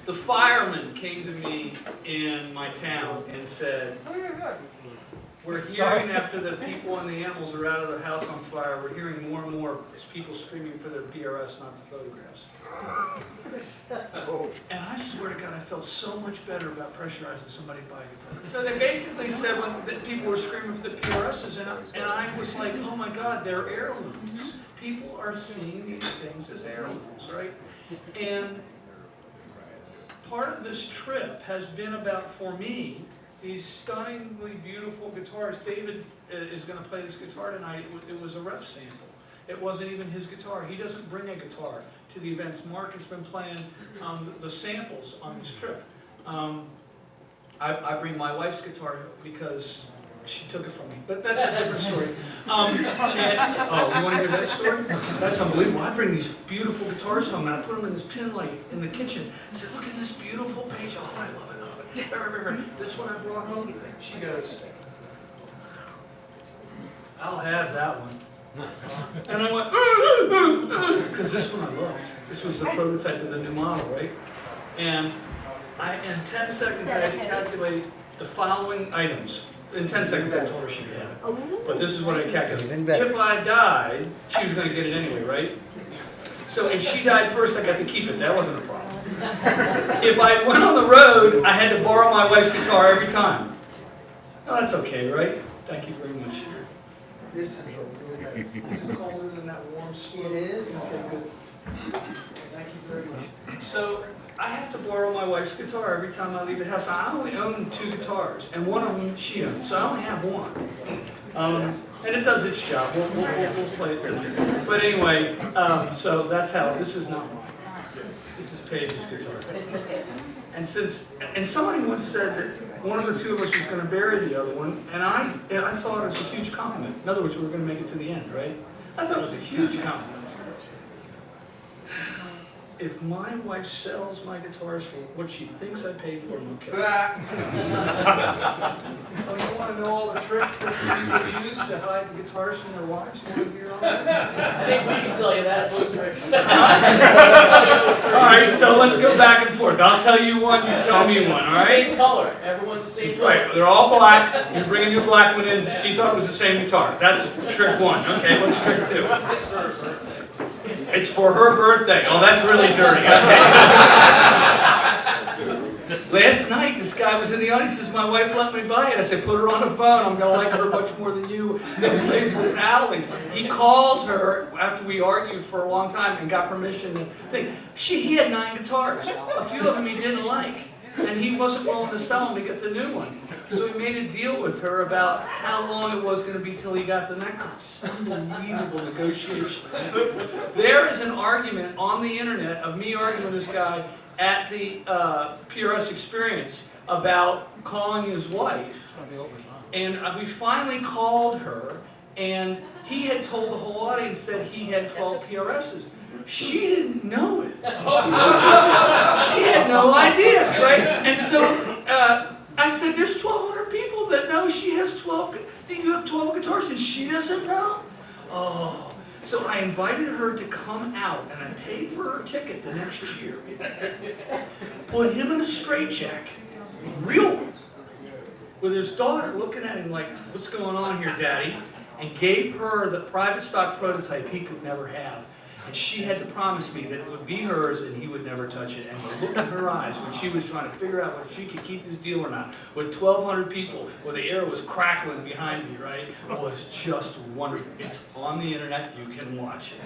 The fireman came to me in my town and said, we're hearing after the people and the animals are out of the house on fire, we're hearing more and more people screaming for their PRS, not the photographs. And I swear to God, I felt so much better about pressurizing somebody to buy a guitar. So they basically said when people were screaming for the PRSs, and I was like, oh my God, they're heirlooms. People are seeing these things as heirlooms, right? And part of this trip has been about, for me, these stunningly beautiful guitars. David is going to play this guitar tonight. It was a rep sample. It wasn't even his guitar. He doesn't bring a guitar to the events. Mark has been playing the samples on this trip. I bring my wife's guitar because she took it from me, but that's a different story. Oh, you want to hear that story? That's unbelievable. I bring these beautiful guitars home and I put them in this pin light in the kitchen. I said, look at this beautiful page. Oh, I love it. This one I brought home. She goes, I'll have that one. And I went, because this one I loved. This was the prototype of the new model, right? And in 10 seconds I had to calculate the following items. In 10 seconds I told her she had it. But this is what I calculated. If I died, she was going to get it anyway, right? So if she died first, I got to keep it. That wasn't a problem. If I went on the road, I had to borrow my wife's guitar every time. Oh, that's okay, right? Thank you very much. This is a really good. Is it colder than that warm slope? It is. Okay, good. Thank you very much. So I have to borrow my wife's guitar every time I leave the house. I only own 2 guitars, and one of them she owns, so I only have one. And it does its job. We'll play it tonight. But anyway, so that's how. This is not mine. This is Paige's guitar. And somebody once said that one of the 2 of us was going to bury the other one, and I thought it was a huge compliment. In other words, we were going to make it to the end, right? I thought it was a huge compliment. If my wife sells my guitars for what she thinks I paid for them, okay. Oh, you want to know all the tricks that people use to hide the guitars from their wives? You want to hear all that? I think we can tell you that, those tricks. All right, so let's go back and forth. I'll tell you one, you tell me one, all right? Same color. Everyone's the same color. Right, they're all black. You bring a new black one in. She thought it was the same guitar. That's trick 1. Okay, what's trick 2? It's for her birthday. Oh, that's really dirty. Okay. Last night, this guy was in the audience. He says, my wife let me buy it. I said, put her on the phone. I'm going to like her much more than you. And plays this alley. He called her after we argued for a long time and got permission to think. He had 9 guitars. A few of them he didn't like. And he wasn't willing to sell them to get the new one. So he made a deal with her about how long it was going to be till he got the next one. Unbelievable negotiation. There is an argument on the internet of me arguing with this guy at the PRS experience about calling his wife. And we finally called her, and he had told the whole audience that he had 12 PRSs. She didn't know it. She had no idea, right? And so I said, there's 1,200 people that know she has 12, that you have 12 guitars, and she doesn't know? Oh. So I invited her to come out, and I paid for her ticket the next year. Put him in a straitjacket, real one, with his daughter looking at him like, what's going on here, Daddy? And gave her the private stock prototype he could never have. And she had to promise me that it would be hers and he would never touch it. And the look in her eyes when she was trying to figure out whether she could keep this deal or not, with 1,200 people, where the air was crackling behind me, right, was just wonderful. It's on the internet. You can watch it.